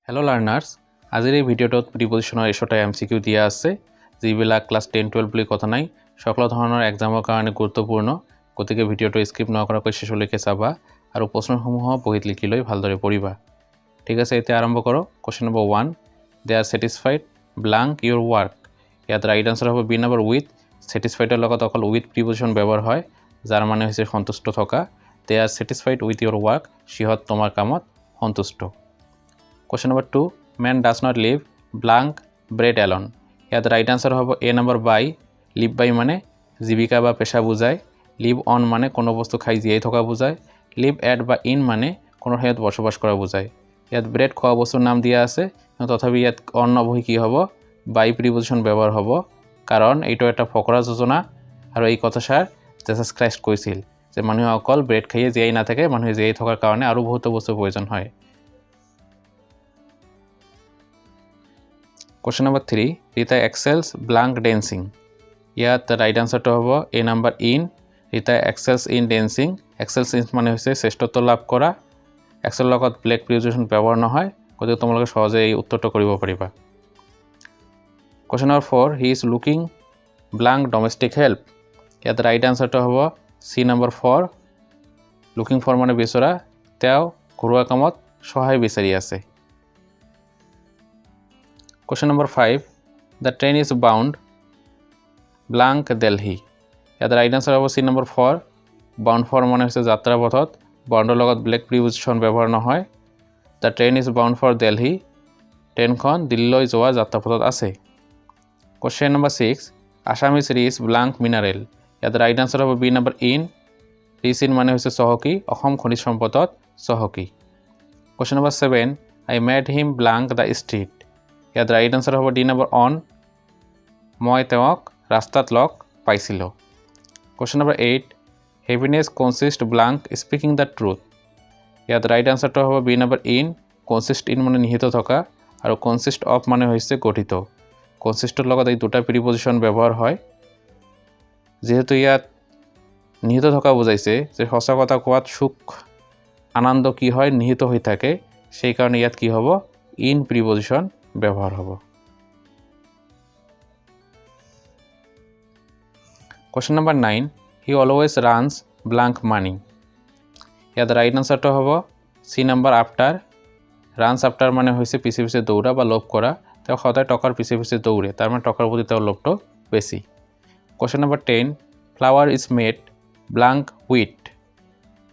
Hello' learners, আজিৰ এই ভিডিঅ'টোত প্ৰিপজিশ্যনৰ 100টা MCQ দিয়া আছে, যিবিলাক ক্লাছ 10-12 বুলি কথা নাই, সকলো ধৰণৰ এক্সামৰ কাৰণে গুৰুত্বপূৰ্ণ। গতিকে ভিডিঅ'টো স্কিপ নকৰাকৈ শেষলৈকে চাবা আৰু প্ৰশ্নসমূহ বহীত লিখি লৈ ভালদৰে পঢ়িবা। ঠিক আছে, এতিয়া আৰম্ভ কৰোঁ। Question number 1, De are satisfied ব্লাংক Euro work. ইয়াত ৰাইট আনচাৰ হ'ব বি নম্বৰ উইথ। ছেটিছফাইডৰ লগত অকল উইথ প্ৰিপজিশ্যন ব্যৱহাৰ হয়, যাৰ মানে হৈছে সন্তুষ্ট থকা। They are satisfied with your work, সিহঁত তোমাৰ কামত সন্তুষ্ট। Question number 2, man does not live blank bread alone. ইয়াত ৰাইট আনচাৰ হ'ব এ নম্বৰ বাই। লিভ বাই মানে জীৱিকা বা পেশা বুজায়। লিভ অন মানে কোনো বস্তু খাই জীয়াই থকা বুজায়। লিভ এট বা ইন মানে কোনো ঠাইত বসবাস কৰা বুজায়। ইয়াত ব্ৰেড খোৱা বস্তুৰ নাম দিয়া আছে, তথাপি ইয়াত অন নবহি কি হ'ব, বাই প্ৰিপজিশ্যন ব্যৱহাৰ হ'ব, কাৰণ এইটো এটা ফকৰা যোজনা আৰু এই কথাষাৰ জেছাছ খ্ৰাইষ্ট কৈছিল যে মানুহে অকল ব্ৰেড খাইয়ে জীয়াই নাথাকে, মানুহে জীয়াই থকাৰ কাৰণে আৰু বহুতো বস্তুৰ প্ৰয়োজন হয়। Question number 3, Rita excels blank dancing. ইয়াত ৰাইট আনচাৰটো হ'ব A number in. Rita excels in dancing. Excels in মানে হৈছে শ্ৰেষ্ঠত্ব লাভ কৰা। এক্সেলৰ লগত ব্লেক প্ৰিপজিশ্যন ব্যৱহাৰ নহয়, গতিকে তোমালোকে সহজে এই উত্তৰটো কৰিব পাৰিবা। Question number 4, he is looking blank domestic help. ইয়াত ৰাইট আনচাৰটো হ'ব চি নম্বৰ 4। লুকিং ফৰ মানে বিচৰা, তেওঁ ঘৰুৱা কামত সহায় বিচাৰি আছে। Question number 5, the train is bound blank Delhi. ইয়াত ৰাইট আনচাৰ হ'ব চি নম্বৰ 4। বাউণ্ড ফৰ মানে হৈছে যাত্ৰা পথত, বাউণ্ডৰ লগত ব্লেক প্ৰিপজিশ্যন ব্যৱহাৰ নহয়। The train is bound for Delhi, ট্ৰেইনখন দিল্লীলৈ যোৱা যাত্ৰাপথত আছে। Question number 6, Assam is rich blank mineral. ইয়াত ৰাইট আনচাৰ হ'ব B number in. Rich in মানে হৈছে চহকী, অসম খনিজ সম্পদত চহকী। Question number 7, I met him blank the street. ইয়াত ৰাইট আনচাৰ হ'ব ডি নম্বৰ অন। মই তেওঁক ৰাস্তাত লগ পাইছিলোঁ। Question number 8, happiness consist blank speaking the truth. ইয়াত ৰাইট আনচাৰটো হ'ব B number in. Consist in মানে নিহিত থকা আৰু কনচিষ্ট অফ মানে হৈছে গঠিত। কনচিষ্টৰ লগত এই দুটা প্ৰিপজিশ্যন ব্যৱহাৰ হয়। যিহেতু ইয়াত নিহিত থকা বুজাইছে যে সঁচা কথা কোৱাত সুখ আনন্দ কি হয়, নিহিত হৈ থাকে, সেইকাৰণে ইয়াত কি হ'ব, ইন প্ৰিপজিশ্যন ব্যৱহাৰ হ'ব। কুৱেশ্যন নম্বৰ 9, হি অলৱেজ ৰানছ ব্লাংক মানি। ইয়াত ৰাইট আনচাৰটো হ'ব C number after. Runs after মানে হৈছে পিছে পিছে দৌৰা বা লোভ কৰা, তেওঁ সদায় টকাৰ পিছে পিছে দৌৰে, তাৰমানে টকাৰ প্ৰতি তেওঁৰ লোভটো বেছি। Question number 10, flower is made blank with.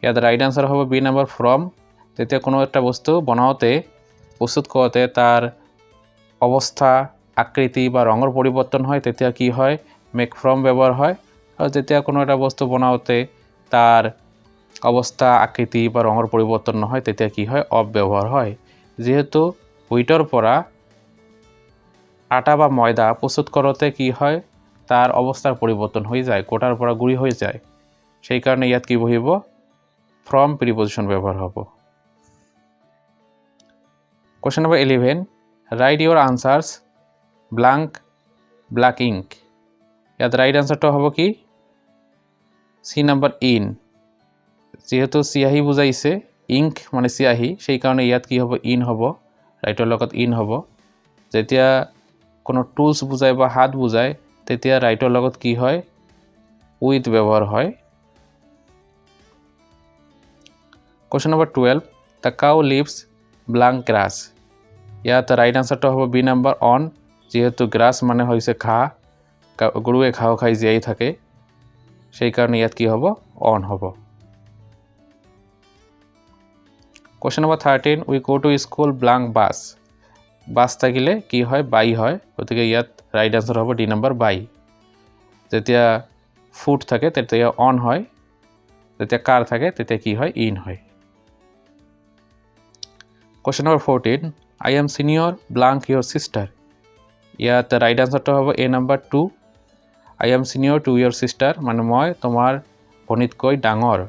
ইয়াত ৰাইট আনচাৰ হ'ব বি নম্বৰ ফ্ৰম। যেতিয়া কোনো এটা বস্তু বনাওঁতে, প্ৰস্তুত কৰোঁতে তাৰ অৱস্থা, আকৃতি বা ৰঙৰ পৰিৱৰ্তন হয়, তেতিয়া কি হয়, মেক ফ্ৰম ব্যৱহাৰ হয়। আৰু যেতিয়া কোনো এটা বস্তু বনাওঁতে তাৰ অৱস্থা, আকৃতি বা ৰঙৰ পৰিৱৰ্তন নহয়, তেতিয়া কি হয়, অফ ব্যৱহাৰ হয়। যিহেতু হুইটৰ পৰা আটা বা ময়দা প্ৰস্তুত কৰোঁতে কি হয়, তাৰ অৱস্থাৰ পৰিৱৰ্তন হৈ যায়, গোটাৰ পৰা গুড়ি হৈ যায়, সেইকাৰণে ইয়াত কি বহিব, ফ্ৰম প্ৰিপজিশ্যন ব্যৱহাৰ হ'ব। কুৱেশ্যন নম্বৰ 11, ৰাইট ইউৰ আনচাৰ্ছ ব্লাংক ব্লাক ইংক। ইয়াত ৰাইট আনচাৰটো হ'ব কি, চি নম্বৰ ইন। যিহেতু চিয়াহী বুজাইছে, ইংক মানে চিয়াহী, সেইকাৰণে ইয়াত কি হ'ব, ইন হ'ব, ৰাইটৰ লগত ইন হ'ব। যেতিয়া কোনো টুলছ বুজায় বা হাত বুজায়, তেতিয়া ৰাইটৰ লগত কি হয়, উইথ ব্যৱহাৰ হয়। Question number 12, the cow lives blank grass. ইয়াত ৰাইট আনচাৰটো হ'ব বি নম্বৰ অন। যিহেতু গ্ৰাছ মানে হৈছে ঘাঁহ, গৰুৱে ঘাঁহ খাই জীয়াই থাকে, সেইকাৰণে ইয়াত কি হ'ব, অন হ'ব। Question number 13, we go to school blank bus. Bus থাকিলে কি হয়, বাই হয়, গতিকে ইয়াত ৰাইট আনচাৰ হ'ব ডি নম্বৰ বাই। যেতিয়া ফুট থাকে তেতিয়া অন হয়, যেতিয়া কাৰ থাকে তেতিয়া কি হয়, ইন হয়। Question number 14, I am senior blank your sister. ইয়াত ৰাইট আনচাৰটো হ'ব A number 2। I am senior to your sister মানে মই তোমাৰ ভনীতকৈ ডাঙৰ।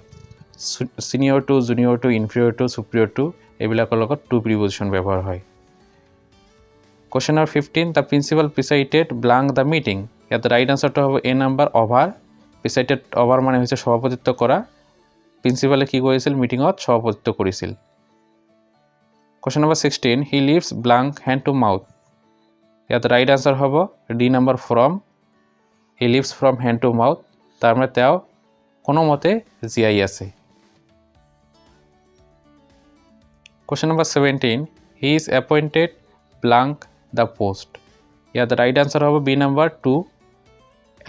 Senior to, junior to, inferior to, superior to, এইবিলাকৰ লগত টু প্ৰিপজিশ্যন ব্যৱহাৰ হয়। Question number 15, the principal presided blank the meeting. ইয়াত ৰাইট আনচাৰটো হ'ব A number over. Presided over মানে হৈছে সভাপতিত্ব কৰা। প্ৰিন্সিপালে কি কৰিছিল, মিটিঙত সভাপতিত্ব কৰিছিল। Question number 16, he lives blank hand to mouth. ইয়াত রাইট আনসার হব D number from. He lives from hand to mouth, তার মানে তেওঁ কোনো মতে জীয়াই আছে। Question number 17, he is appointed blank the post. ইয়াত রাইট আনসার হব বি নাম্বার 2।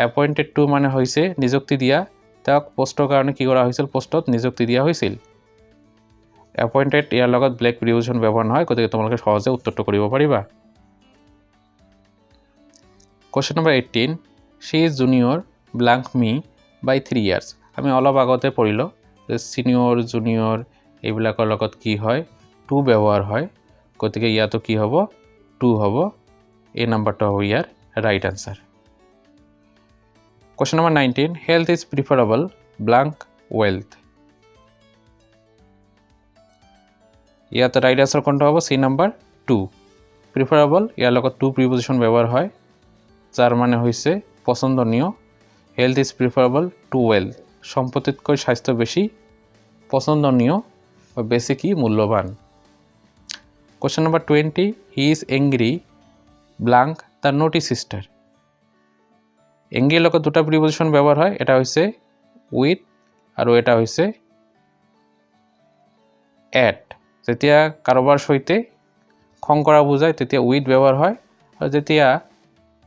appointed to মানে হৈছে নিযুক্তি দিয়া, তেওঁক পোষ্টৰ কাৰণে কি কৰা হৈছিল, পোষ্টত নিযুক্তি দিয়া হৈছিল। appointed ইয়াৰ লগত ব্লেক প্ৰিপজিশ্যন ব্যৱহাৰ নহয়, গতিকে তোমালোকে সহজে উত্তৰটো কৰিব পাৰিবা। Question number 18, she is junior blank me by 3 years. আমি অলপ আগতে পঢ়িলোঁ যে সিনিয়ৰ জুনিয়ৰ এইবিলাকৰ লগত কি হয়, টু ব্যৱহাৰ হয়, গতিকে ইয়াতো কি হ'ব, টু হ'ব। এই নাম্বাৰটো হ'ব ইয়াৰ right answer. Question number 19, health is preferable blank wealth. ইয়াত ৰাইট আনসাৰ কোনটা হ'ব, সি নাম্বাৰ 2। প্ৰিফাৰেবল ইয়াৰ লগত টু প্ৰিপজিশন ব্যৱহাৰ হয়, যার মানে হৈছে পছন্দনীয়। Health is preferable to wealth, সম্পত্তিতকৈ স্বাস্থ্য বেশি পছন্দনীয় বা বেশি কি মূল্যবান। Question number 20, he is angry blank the naughty sister. এংগ্ৰিৰ লগত দুটা প্ৰিপজিশন ব্যৱহাৰ হয়, এটা হৈছে উইথ আৰু এটা হৈছে এট। যেতিয়া কাৰোবাৰ সৈতে খং কৰা বুজায় তেতিয়া উইথ ব্যৱহাৰ হয়, আৰু যেতিয়া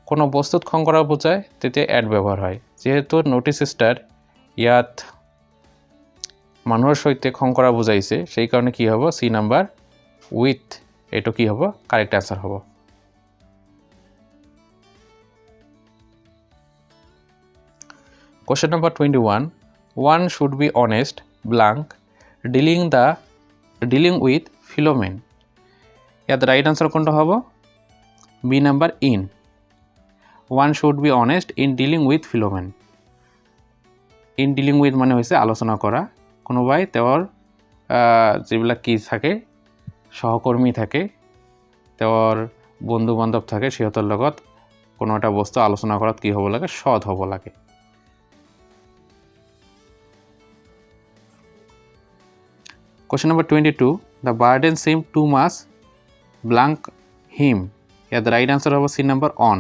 কোনো বস্তুত খং কৰা বুজায় তেতিয়া এট ব্যৱহাৰ হয়। যেহেতু নোটি সিস্টাৰ ইয়াত মানুহৰ সৈতে খং কৰা বুজাইছে, সেই কাৰণে কি হ'ব, সি নাম্বাৰ উইথ, এইটো কি হ'ব, কারেক্ট আনসার হ'ব। Question number 21, one should be honest blank dealing with Philomen. ইয়াত রাইট আনসার কোনটা হ'ব, B number in. one should be honest in dealing with Philomen. in dealing with মানে হৈছে আলোচনা কৰা, কোনোবাই তেওঁৰ যিবিলাক কি থাকে, সহকৰ্মী থাকে, তেওঁৰ বন্ধু বান্ধৱ থাকে, সিহঁতৰ লগত কোনো এটা বস্তু আলোচনা কৰাত কি হ'ব লাগে, সৎ হ'ব লাগে। Question number 22, the burden seemed too much blank him. ইয়াত রাইট আনসার হ'ব C number on.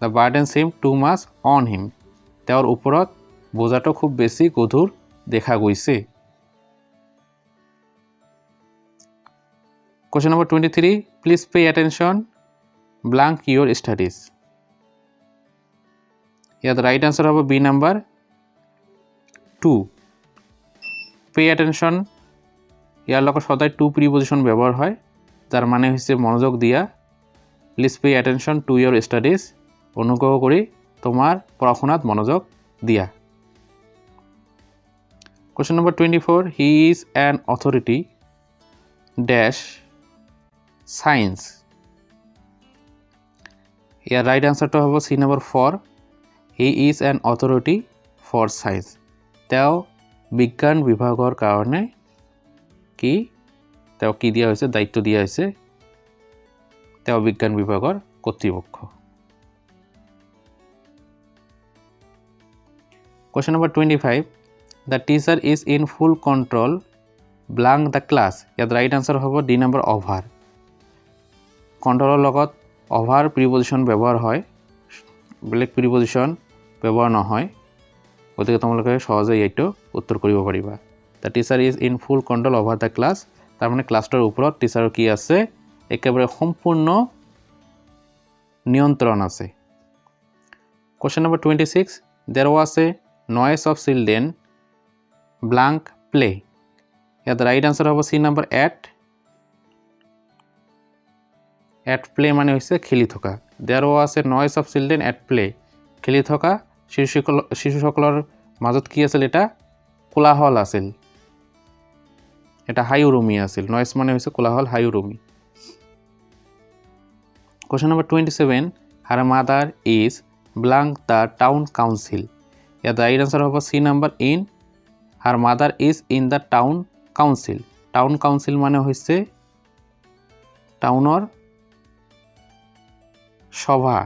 the burden seemed too much on him, তেওঁৰ ওপৰত বোজাটো খুব বেছি গধুৰ দেখা গৈছে। Question number 23, please pay attention blank your studies. ইয়াত রাইট আনসার হ'ব বি নাম্বার 2। পে অ্যাটেনশন ইয়াৰ লগত সদায় টু প্ৰিপজিশন ব্যৱহাৰ হয়, যাৰ মানে হৈছে মনোযোগ দিয়া। Please pay attention to your studies, অনুগ্ৰহ কৰি তোমাৰ পড়াশোনাত মনোযোগ দিয়া। Question number 24, he is an authority dash science. ইয়াৰ ৰাইট আনসাৰটো হ'ব C number 4, he is an authority for science. তেওঁ বিজ্ঞান বিভাগৰ কাৰণে কি, তেওঁ কি দিয়া হৈছে, দায়িত্ব দিয়া হৈছে, তেওঁ বিজ্ঞান বিভাগৰ কর্তৃপক্ষ। Question number 25, the teacher is in full control blank the class. ইয়াত রাইট আনসার হ'ব ডি নাম্বার অভাৰ। কন্ট্ৰোলৰ লগত অভাৰ প্ৰিপজিশন ব্যৱহাৰ হয়, বেলেগ প্ৰিপজিশন ব্যৱহাৰ নহয়, গতিকে তোমালোকে সহজে এইটো উত্তৰ কৰিব পাৰিবা। The teacher is in full control over the class, তাৰ মানে ক্লাছটোৰ ওপৰত টিচাৰৰ কি আছে, একেবাৰে সম্পূৰ্ণ নিয়ন্ত্ৰণ আছে। Question number 26, there was a noise of children blank play. ইয়াত রাইট আনসার হ'ব সি নাম্বার এট প্লে মানে হৈছে খেলি থকা। there was a noise of children at play, খেলি থকা শিশুসকলৰ মাজত কি আছিল, এটা কোলাহল আছিল, এটা হাই উৰুমি আছিল। নয়েজ মানে হৈছে কোলাহল, হাই উৰুমি। Question number 27, her mother is blank the town council. ইয়াত রাইট আনসার হ'ব C number in, her mother is in the town council. Town council মানে হৈছে টাউনৰ সভা,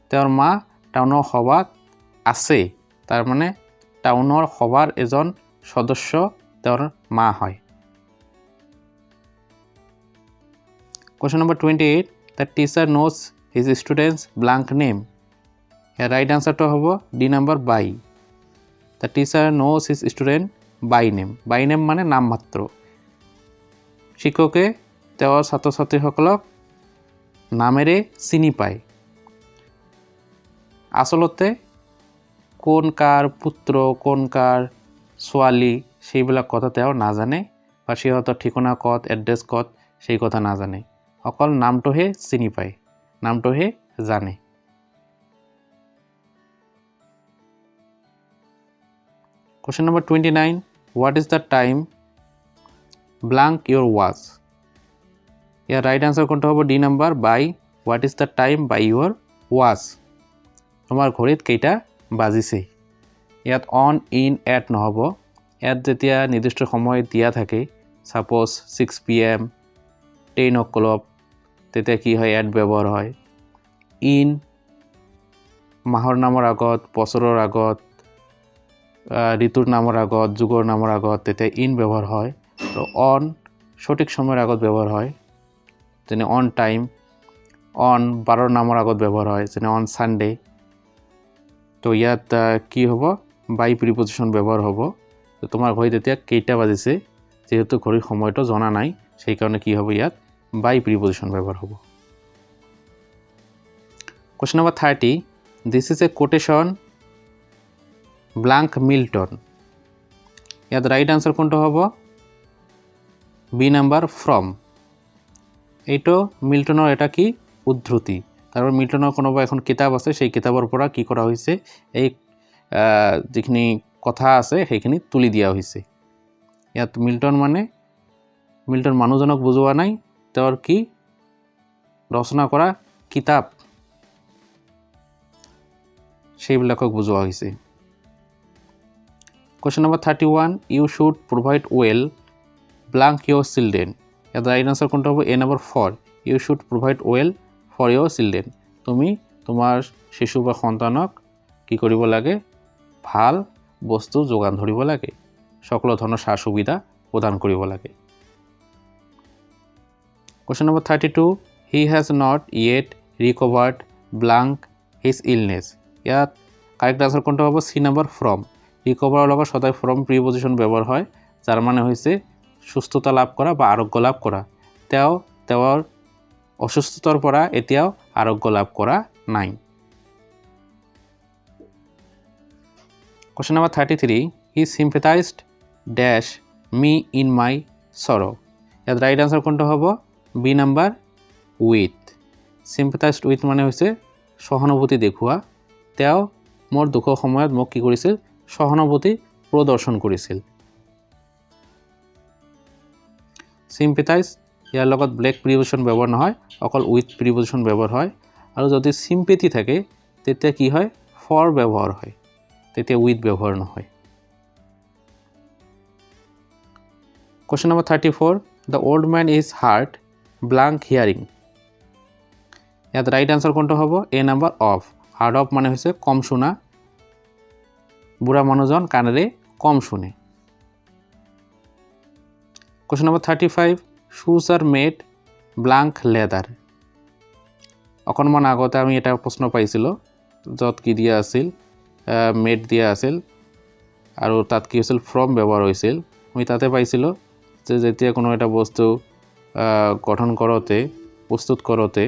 তেওঁৰ মা টাউনৰ সভাত আছে, তাৰ মানে টাউনৰ সভাৰ এজন সদস্য তেওঁৰ মা হয়। Question number 28. The teacher knows his students blank name. Here right answer to hobo D number by. The teacher knows his student by name. By name মানে নাম মাত্র। শিক্ষকে তেওঁৰ ছাত্ৰ ছাত্ৰীসকলক নামেৰে চিনি পায়। আসলতে কোন কাৰ পুত্ৰ কোন কাৰ ছোৱালী সেইবিলাক কথা তেওঁ নাজানে বা সিহঁতৰ ঠিকনা ক'ত এড্ৰেছ ক'ত সেই কথা নাজানে অকল নামটোহে চিনি পায় নামটোহে জানে Question number 29 What is the time blank your watch Here right answer কোনটা হ'ব D number by What is the time by your watch তোমাৰ ঘড়ীত কেইটা বাজিছে ইয়াত অন ইন এট নহব এট যেতিয়া নিৰ্দিষ্ট সময় দিয়া থাকে সাপোজ 6 pm 10 o'clock তেতিয়া কি হয় এট ব্যৱহাৰ হয় ইন মাহৰ নামৰ আগত বছৰৰ আগত ঋতুৰ নামৰ আগত যুগৰ নামৰ আগত তেতিয়া ইন ব্যৱহাৰ হয় তো অন সঠিক সময়ৰ আগত ব্যৱহাৰ হয় যেনে অন টাইম অন বাৰৰ নামৰ আগত ব্যৱহাৰ হয় যেনে অন সানডে তো ইয়াত কি হ'ব বাই প্ৰিপজিশন ব্যৱহাৰ হ'ব তো তোমাৰ ঘড়ীত এতিয়া কেইটা বাজিছে যেহেতু ঘড়ীৰ সময়টো জনা নাই সেই কাৰণে কি হ'ব ইয়াত বাই প্ৰিপজিশন ব্যৱহাৰ হ'ব Question number 30 This is a quotation blank Milton ইয়াত রাইট আনসার কোনটা হবে বি নাম্বার ফ্রম এইটো মিল্টনৰ এটা কি উদ্ধৃতি তাৰপৰ মিল্টনৰ কোনোবা এখন কিতাপ আছে সেই কিতাপৰ পৰা কি কৰা হৈছে এই যিখিনি কথা আছে সেইখিনি তুলি দিয়া হৈছে ইয়াত মিল্টন মানে মিল্টন মানুহজনক বুজোৱা নাই তেওঁৰ কি ৰচনা কৰা কিতাপ সেইবিলাকক বুজোৱা হৈছে Question number 31 You should provide well blank your children The right answer কোনটা হবে A number 4 You should provide well for your children তুমি তোমাৰ শিশু বা সন্তানক কি কৰিব লাগে ভাল বস্তু যোগান ধৰিব লাগে সকলো ধৰণৰ সা সুবিধা প্ৰদান কৰিব লাগে Question number 32 He has not yet recovered blank his illness ইয়াত কারেক্ট আনসার কোনটা হবে সি নাম্বার ফ্রম রিকভার লগত সদায় ফ্রম প্রিপজিশন ব্যবহার হয় যার মানে হইছে সুস্থতা লাভ করা বা আৰোগ্য লাভ কৰা তেওঁৰ অসুস্থতাৰ পৰা এতিয়াও আৰোগ্য লাভ কৰা নাই Question number 33 He sympathized dash me in my sorrow ইয়াত রাইট আনসার কোনটা হবে B number with sympathized with মানে হইছে সহানুভূতি দেখুৱা তেওঁ মোৰ দুখৰ সময়ত মোক কি কৰিছিল সহানুভূতি প্ৰদৰ্শন কৰিছিল sympathize ইয়াৰ লগত ব্লেক প্ৰিপজিশন ব্যৱহাৰ নহয় অকল উইথ প্ৰিপজিশন ব্যৱহাৰ হয় আৰু যদি sympathy থাকে তেতিয়া কি হয় ফৰ ব্যৱহাৰ হয় তেতিয়া উইথ ব্যৱহাৰ নহয় Question number 34 The old man is hard blank hearing ইয়াত রাইট আনসার কোনটা হবে এ নাম্বার অফ হার্ড অফ মানে হইছে কম শোনা বুঢ়া মানুহজন কাণেৰে কম শুনে Question number 35 shoes are made blank leather অকণমান আগতে আমি এটা প্ৰশ্ন পাইছিল যত কি দিয়া আছিল মেড দিয়া আছিল আৰু তাত কি আছিল ফ্ৰম ব্যৱহাৰ হৈছিল আমি তাতে পাইছিল যে যেতিয়া কোনো এটা বস্তু গঠন কৰোতে প্ৰস্তুত কৰোতে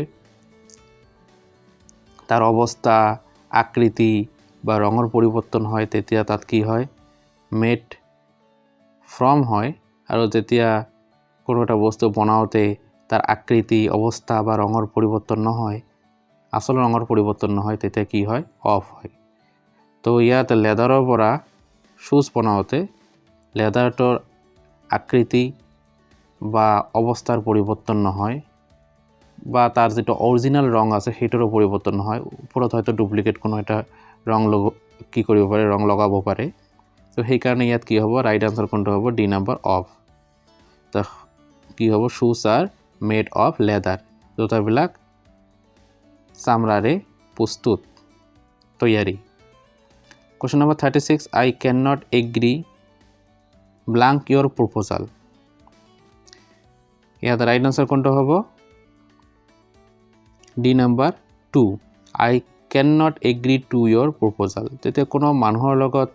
তাৰ অৱস্থা আকৃতি বা ৰঙৰ পৰিৱৰ্তন হয় তেতিয়া তাত কি হয় মেড ফ্ৰম হয় আৰু যেতিয়া কোনো এটা বস্তু বনাওতে তাৰ আকৃতি অৱস্থা বা ৰঙৰ পৰিৱৰ্তন নহয় আসল ৰঙৰ পৰিৱৰ্তন নহয় তেতিয়া কি হয় অফ হয় তো ইয়াত লেদাৰৰ পৰা শুজ বনাওতে লেদাৰটোৰ আকৃতি বা অৱস্থাৰ পৰিৱৰ্তন নহয় বা তাৰ যেটো অৰিজিনাল ৰং আছে হেটোৰ পৰিৱৰ্তন নহয় ওপৰত হয়তো ডুপ্লিকেট কোনো এটা ৰং কি কৰিব পাৰে ৰং লগাব পাৰে তো সেই কাৰণে ইয়াত কি হ'ব ৰাইট আনসার কোনটা হ'ব ডি নাম্বার অফ তো কি হ'ব shoes are made of leather জোতাবিলাক চামৰাৰে প্ৰস্তুত তৈয়াৰী Question number 36 I cannot agree blank your proposal ইয়াত রাইট আনসার কোনটা হ'ব D number 2 I can not agree to your proposal. যেতিয়া কোনো মানুহৰ লগত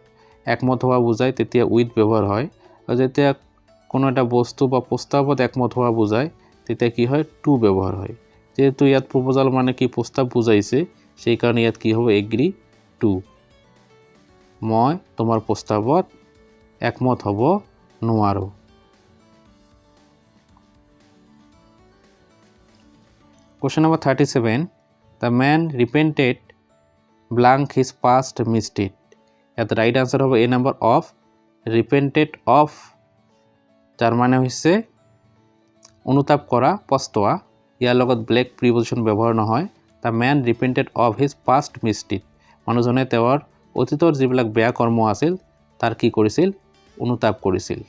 একমত হোৱা বুজায় তেতিয়া উইথ ব্যৱহাৰ হয়, আৰু যেতিয়া কোনো এটা বস্তু বা প্ৰস্তাৱত একমত হোৱা বুজায় তেতিয়া কি হয় টু ব্যৱহাৰ হয়। যেহেতু ইয়াত প্ৰপ'জাল মানে কি প্ৰস্তাৱ বুজাইছে, সেইকাৰণে ইয়াত কি হ'ব এগ্ৰি টু। মই তোমাৰ প্ৰস্তাৱত একমত হ'ব নোৱাৰোঁ। Question number 37. The man repented blank his past misdeed. ইয়াত রাইট আনসার হবে এ নাম্বার অফ রিপেন্টেড অফ, যার মানে হচ্ছে অনুতাপ করা পস্তোৱা। ইয়াৰ লগত ব্লেক প্ৰিপজিশ্যন ব্যৱহাৰ নহয়। The man repented of his past misdeed, মানুহজনে তেওঁৰ অতীতৰ যিবিলাক বেয়া কৰ্ম আছিল তাৰ কি কৰিছিল অনুতাপ কৰিছিল।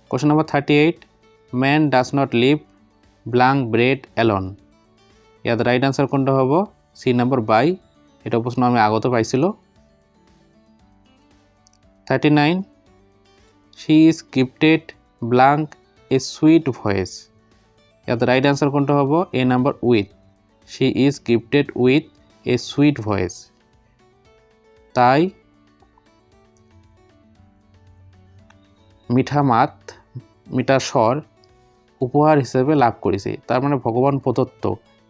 Question number 38. Man does not live blank bread alone. ইয়াত রাইট আনসার কোনটা হ'ব সি নাম্বার বাই। এটা প্রশ্ন আমি আগতে পাইছিলো। 39. She is gifted blank a sweet voice. ইয়াত রাইট আনসার কোনটা হ'ব এ number with. She is gifted with a sweet voice. তাই মিঠা মাত মিঠা স্বর উপহার হিসেবে লাভ কৰিছে। তাৰ মানে ভগৱান প্ৰদত্ত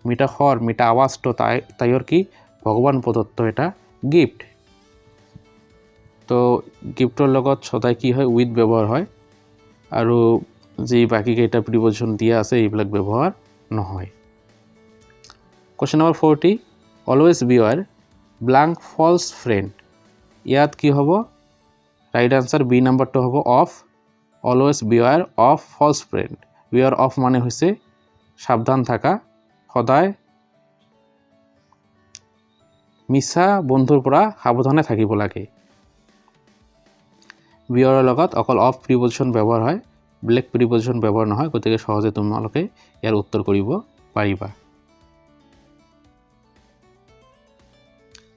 মিঠা স্বৰ মিঠা আৱাজটো তাইৰ কি ভগৱান প্ৰদত্ত এটা গিফট। তো গিফটৰ লগত সদায় কি হয় উইথ ব্যৱহাৰ হয়, আৰু যি বাকীকেইটা প্ৰিপজিশ্যন দিয়া আছে এইবিলাক ব্যৱহাৰ নহয়। Question number 40. Always beware blank false friend. ইয়াত কি হ'ব ৰাইট আনসাৰ বি নাম্বাৰটো হ'ব of. Always beware of false friend. Beware of মানে হৈছে সাৱধান থাকা, সদায় মিছা বন্ধুৰ পৰা সাৱধানে থাকিব লাগে। বিৱাৰৰ লগত অকল অফ প্ৰিপজিশ্যন ব্যৱহাৰ হয়, ব্লেক প্ৰিপজিশ্যন ব্যৱহাৰ নহয়, গতিকে সহজে তোমালোকে ইয়াৰ উত্তৰ কৰিব পাৰিবা।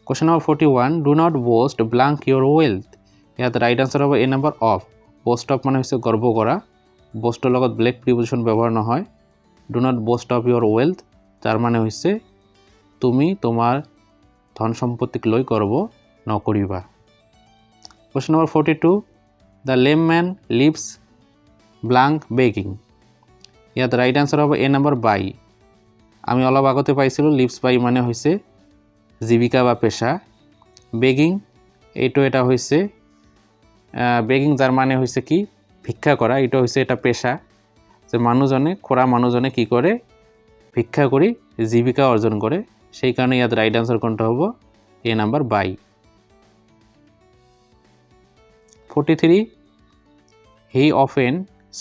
Question number 41. Do not boast blank your wealth. ইয়াত ৰাইট আনসাৰ হ'ব A number of. boast of মানে হৈছে গৰ্ব কৰা, boastৰ লগত ব্লেক প্ৰিপজিশ্যন ব্যৱহাৰ নহয়। do not boast of your wealth, যাৰ মানে হৈছে তুমি তোমাৰ ধন সম্পত্তিক লৈ গৰ্ব নকৰিবা। Question number 42. The lame man lives blank begging. ইয়াত ৰাইট আনসাৰ হ'ব এ নাম্বাৰ বাই। আমি অলপ আগতে পাইছিলোঁ লিভছ বাই মানে হৈছে জীৱিকা বা পেশা। বেগিং এইটো এটা হৈছে বেগিং যাৰ মানে হৈছে কি ভিক্ষা কৰা, এইটো হৈছে এটা পেশা যে মানুহজনে খোৰা মানুহজনে কি কৰে ভিক্ষা কৰি জীৱিকা অৰ্জন কৰে, সেইকাৰণে ইয়াত ৰাইট আনসাৰ কোনটা হ'ব A number by. 43. He often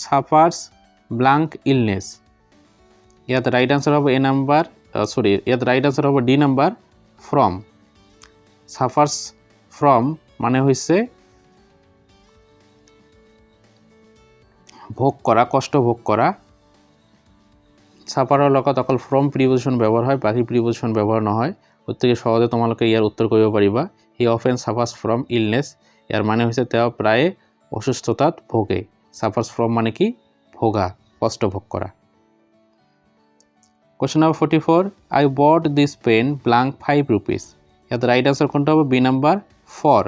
suffers blank illness. ইয়াত ৰাইট আনসাৰ হ'ব এ নাম্বাৰ ইয়াত ৰাইট আনসাৰ হ'ব D number from. suffers from মানে হৈছে ভোগ কৰা, কষ্ট ভোগ কৰা। সাফাৰৰ লগত অকল ফ্ৰম প্ৰিপজিশ্যন ব্যৱহাৰ হয়, বাকী প্ৰিপজিশ্যন ব্যৱহাৰ নহয়, গতিকে সহজে তোমালোকে ইয়াৰ উত্তৰ কৰিব পাৰিবা। হি অফেন সাফাৰ্ছ ফ্ৰম ইলনেছ, ইয়াৰ মানে হৈছে তেওঁ প্ৰায়ে অসুস্থতাত ভোগে। সাফাৰ্ছ ফ্ৰম মানে কি ভোগা, কষ্ট ভোগ কৰা। Question number 44. I bought this pen blank 5 rupees. ইয়াত ৰাইট আনসাৰ কোনটা হ'ব B number 4।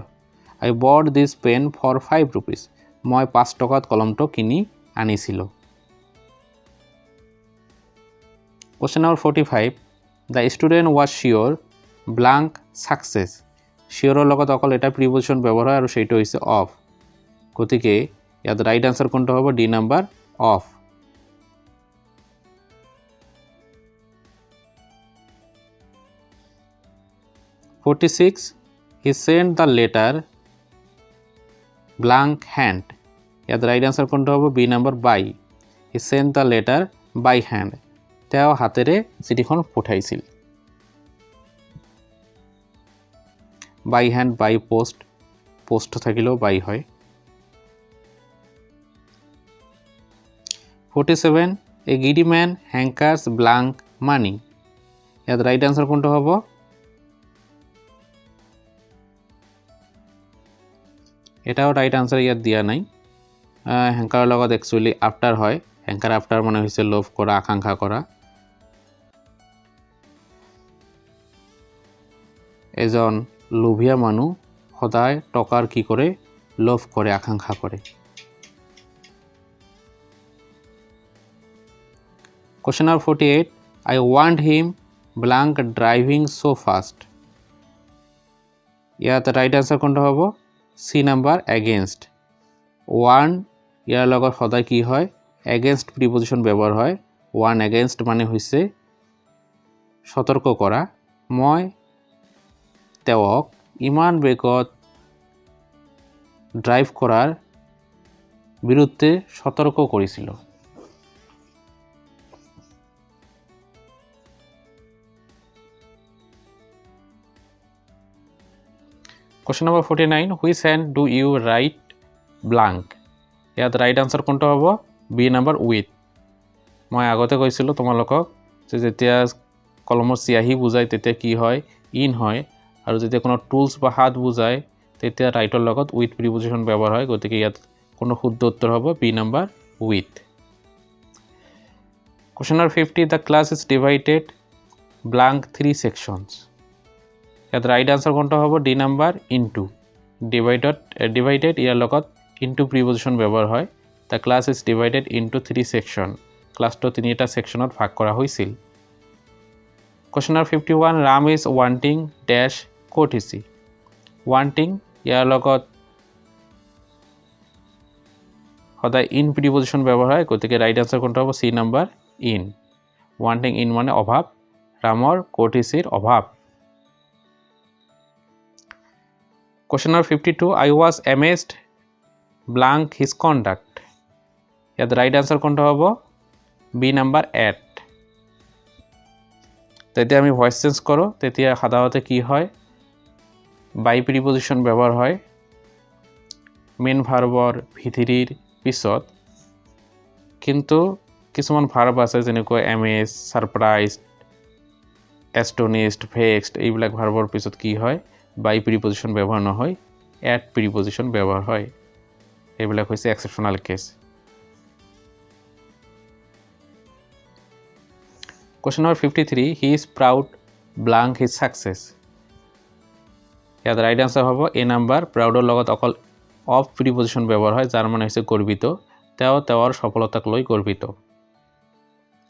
I bought this pen for 5 rupees. মই 5 টকাত কলমটো কিনি আনিছিলোঁ। Question number 45. The student was sure blank success. Sureৰ লগত অকল এটা প্ৰিপজিশ্যন ব্যৱহাৰ হয় আৰু সেইটো হৈছে অফ, গতিকে ইয়াত ৰাইট আনসাৰ কোনটা হ'ব D number of. (46) He sent the letter blank hand. ইয়াত ৰাইট আনসাৰ কোনটা হ'ব B number by. He sent the letter by hand. তেওঁ হাতেৰে চিঠিখন পঠাইছিল। বাই হ্যান্ড বাই পোস্ট, পোস্ট থাকিলেও বাই হয়। 47. A greedy man hankers blank money. ইয়াত রাইট আনসার কোনটা হ'ব এটাও রাইট আনসার ইয়াত দিয়া নাই। হ্যাঙ্কাৰৰ লগত একচুয়ালি আফটাৰ হয়, হ্যাঙ্কাৰ আফটাৰ মানে হৈছে লোভ কৰা, আকাংক্ষা কৰা। এজন লোভীয়া মানুহ সদায় টকাৰ কি কৰে লোভ কৰে আকাংক্ষা কৰে Question number 48 I want him blank driving so fast ইয়াত রাইট আনসার কোনটা হ'ব সি নাম্বার against ওয়ান ইয়াৰ লগত সদায় কি হয় against প্ৰিপজিশন ব্যৱহাৰ হয় ওয়ান against মানে হৈছে সতৰ্ক কৰা মই তেওঁক ইমান বেগত ড্ৰাইভ কৰাৰ বিৰুদ্ধে সতৰ্ক কৰিছিল Question number 49 which hand do you write blank ইয়াত রাইট আনসার কোনটা হ'ব বি নাম্বার উইথ মই আগতে কৈছিলোঁ তোমালোকক যে যেতিয়া কলমৰ চিয়াহী বুজায় তেতিয়া কি হয় ইন হয় আৰু যেতিয়া কোনো টুলস বা হাত বুজায় তেতিয়া ৰাইটৰ লগত উইথ প্ৰিপজিশন ব্যৱহাৰ হয় গতিকে ইয়াত কোনো শুদ্ধ উত্তৰ হ'ব B number with Question number 50 the class is divided blank 3 sections ইয়াত রাইট আনসার কোনটা হ'ব ডি নাম্বার ইনটু ডিভাইডেড ইয়াৰ লগত ইনটু প্ৰিপজিশন ব্যৱহাৰ হয় the class is divided into 3 section ক্লাসটো তিনিটা সেকশনত ভাগ কৰা হৈছিল Question number 51 Ram is wanting dash courtesy wanting ইয়াৰ লগত সদায় ইন প্ৰিপজিশন ব্যৱহাৰ হয় গতিকে ৰাইট আনসাৰ কোনটা হ'ব C number in wanting in মানে অভাৱ ৰামৰ courtesy অভাৱ Question number 52 I was amazed blank his conduct ইয়াত রাইট আনসার কোনটা হ'ব বি নাম্বার এট তেতিয়া আমি ভয়েস চেঞ্জ করো তেতিয়া সাধাৰণতে কি হয় বাই প্ৰিপজিশন ব্যবহাৰ হয় মেন ভাৰ্বৰ ভিথিৰিৰ পিছত কিন্তু কিছুমান ভাৰ্ব আছে যেনেকৈ এমেজ সাৰপ্ৰাইজ এস্টোনিশড ভেক্সড এইবিলাক ভাৰ্বৰ পিছত কি হয় বাই প্রিপজিশন ব্যবহার নহয় এট প্রিপজিশন ব্যবহার হয় এইবিলাক হৈছে exceptional case Question number 53 he is proud blank his success ইয়াত রাইট আনসার হ'ব এ নাম্বার প্ৰাউডৰ লগত অকল অফ প্ৰিপজিশন ব্যৱহাৰ হয় যাৰ মানে হৈছে গৰ্বিত তেওঁ তেওঁৰ সফলতাক লৈ গৰ্বিত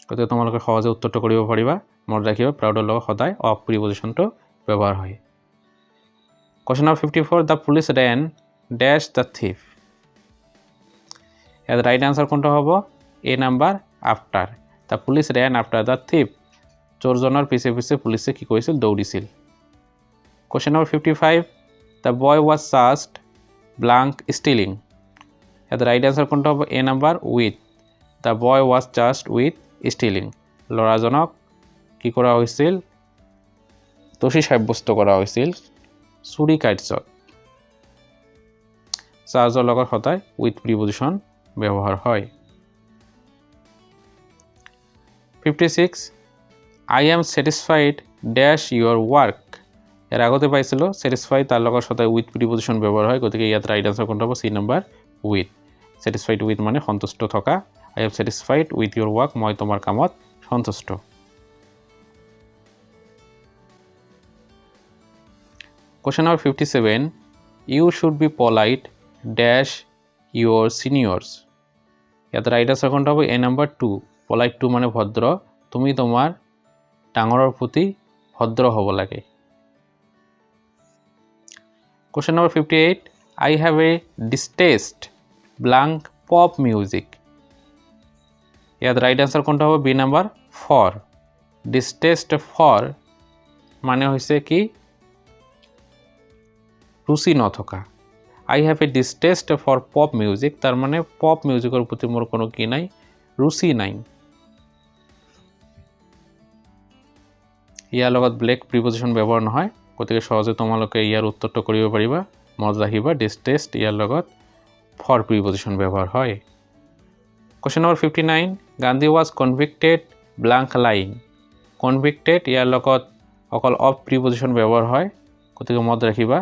গতিকে তোমালোকে সহজে উত্তৰটো কৰিব পাৰিবা মনত ৰাখিবা প্ৰাউডৰ লগত সদায় অফ প্ৰিপজিশনটো ব্যৱহাৰ হয় Question number 54 the police ran dash the thief ইয়াত রাইট আনসার কোনটা হ'ব এ number after The police ran after the thief. চোৰজনৰ পিছে পিছে পুলিচে কি কৰিছিল দৌৰিছিল Question number 55 The boy was charged blank stealing ইয়াত রাইট আনসার কোনটা হ'ব এ number with The boy was charged with stealing ল'ৰাজনক কি কৰা হৈছিল দোষী সাব্যস্ত কৰা হৈছিল চুৰি কাৰ্যত চাৰ্জৰ লগত সদায় উইথ প্ৰিপজিশন ব্যৱহাৰ হয় 56 I am satisfied dash your work এর আগতে পাইছিল satisfied তার লগত সদায় উইথ প্রিপজিশন ব্যবহার হয় গতিকে ইয়াত রাইট আনসার কোনটা হ'ব C number with satisfied with মানে সন্তুষ্ট থকা I am satisfied with your work মই তোমাৰ কামত সন্তুষ্ট Question number 57 you should be polite dash your seniors ইয়াত রাইট আনসার কোনটা হ'ব এ নাম্বার 2 polite to মানে ভদ্র তুমি তোমার ডাঙৰৰ প্ৰতি ভদ্ৰ হ'ব লাগে Question number 58 I have a distaste blank pop music ইয়াত রাইট আনসার কোনটা হ'ব বি নাম্বার 4 distaste for মানে হৈছে কি রুচি নথকা I have a distaste for pop music তার মানে পপ মিউজিকৰ প্ৰতি মোৰ কোনো কি নাই ৰুচি নাই ইয়াৰ লগত ব্লেক প্ৰিপজিশন ব্যৱহাৰ নহয় গতিকে সহজে তোমালোকে ইয়াৰ উত্তৰটো কৰিব পাৰিবা মনত ৰাখিবা ডিস্টেষ্ট ইয়াৰ লগত ফৰ প্ৰিপজিশন ব্যৱহাৰ হয় Question number 59 Gandhi was convicted blank lying convicted ইয়াৰ লগত অকল অফ প্ৰিপজিশন ব্যৱহাৰ হয় গতিকে মনত ৰাখিবা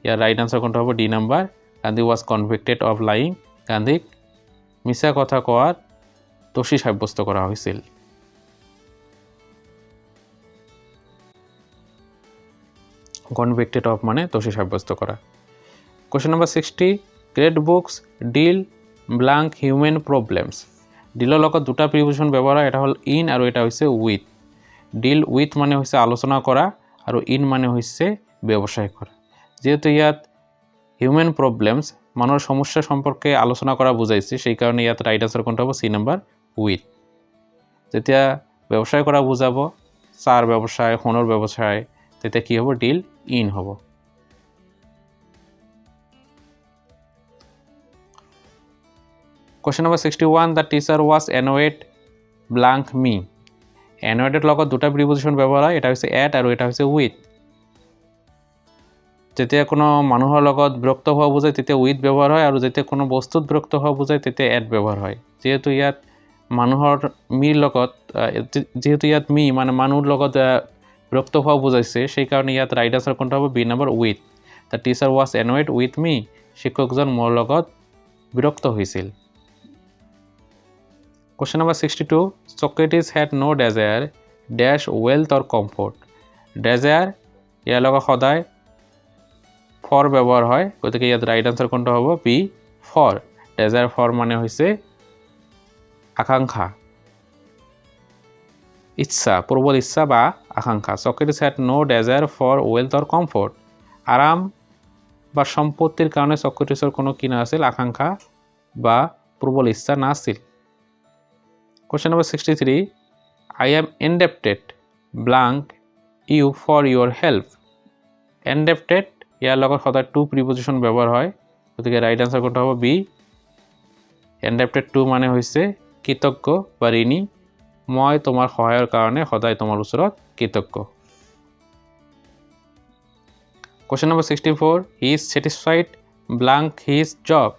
ইয়াৰ ৰাইট আনসাৰ কোনটা হ'ব D number Gandhi was convicted of lying গান্ধীক মিছা কথা কোৱাৰ দোষী সাব্যস্ত কৰা হৈছিল কনভিক্টেড অফ মানে দোষী সাব্যস্ত কৰা। কোশ্চেন নাম্বাৰ 60 গ্ৰেট বুকস ডিল ব্ল্যাঙ্ক হিউম্যান প্ৰবলেমস। ডিলৰ লগত দুটা প্ৰিপজিশ্যন ব্যৱহাৰ হয়, এটা হ'ল ইন আৰু এটা হৈছে উইথ। ডিল উইথ মানে হৈছে আলোচনা কৰা আৰু ইন মানে হৈছে ব্যৱসায় কৰা। যেহেতু ইয়াত হিউম্যান প্ৰবলেমস মানুহৰ সমস্যা সম্পৰ্কে আলোচনা কৰা বুজাইছে, সেই কাৰণে ইয়াত ৰাইট আনসাৰ কোনটো হ'ব? C number with. যেতিয়া ব্যৱসায় কৰা বুজাব, চাৰ ব্যৱসায়, সোণৰ ব্যৱসায়, তেতিয়া কি হ'ব? ডিল ইন হ'ব। Question number 61 the teacher was annoyed blank me. এনয়েডৰ লগত দুটা প্ৰিপজিশ্যন ব্যৱহাৰ হয়, এটা হৈছে এট আৰু এটা হৈছে উইথ। যেতিয়া কোনো মানুহৰ লগত বিৰক্ত হোৱা বুজায় তেতিয়া উইথ ব্যৱহাৰ হয়, আৰু যেতিয়া কোনো বস্তুত বিৰক্ত হোৱা বুজায় তেতিয়া এট ব্যৱহাৰ হয়। যেহেতু ইয়াত মানুহৰ মিৰ লগত যেহেতু ইয়াত মি মানে মানুহৰ লগত বিৰক্ত হোৱা বুজাইছে, সেই কাৰণে ইয়াত ৰাইট আনসাৰ কোনটো হ'ব? B number with. The teacher was annoyed with me. শিক্ষকজন মোৰ লগত বিৰক্ত হৈছিল। Question number 62 Socrates had no desire dash wealth or comfort. Desire ইয়াৰ লগত সদায় ফৰ ব্যৱহাৰ হয়, গতিকে ইয়াত ৰাইট আনসাৰ কোনটো হ'ব? B for. ডেজায়াৰ ফৰ মানে হৈছে আকাংক্ষা, ইচ্ছা, প্ৰবল ইচ্ছা বা আকাংক্ষা। Socrates had no desire for wealth or comfort. আৰাম বা সম্পত্তিৰ কাৰণে চক্ৰেটিছৰ কোনো কি নাছিল? আকাংক্ষা বা প্ৰবল ইচ্ছা নাছিল। Question number 63 I am indebted blank you for your help. Indebted ইয়াৰ লগত সদায় টু প্ৰিপজিশ্যন ব্যৱহাৰ হয়, গতিকে ৰাইট আনসাৰ কোনটো হ'ব? বি। ইনডেপ্টেড টু মানে হৈছে কৃতজ্ঞ বা ঋণী। মই তোমাৰ সহায়ৰ কাৰণে সদায় তোমাৰ ওচৰত কৃতজ্ঞ। Question number 64 he is satisfied blank his job.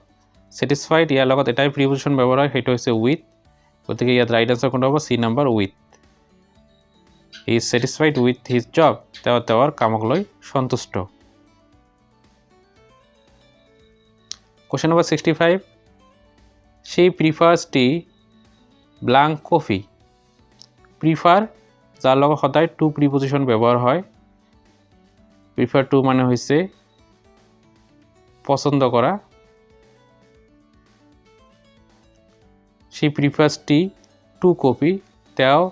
Satisfied ইয়াৰ লগত এটাই প্ৰিপজিশ্যন ব্যৱহাৰ হয়, সেইটো হৈছে উইথ, গতিকে ইয়াত ৰাইট আনসাৰ কোনটো হ'ব? C number with. He is satisfied with his job. তেওঁ তেওঁৰ কামক লৈ সন্তুষ্ট। Question number 65 she prefers tea blank coffee. Prefer যাৰ লগত সদায় টু প্ৰিপজিশ্যন ব্যৱহাৰ হয়। প্ৰিফাৰ টু মানে হৈছে পছন্দ কৰা। she prefers tea to coffee. তেওঁ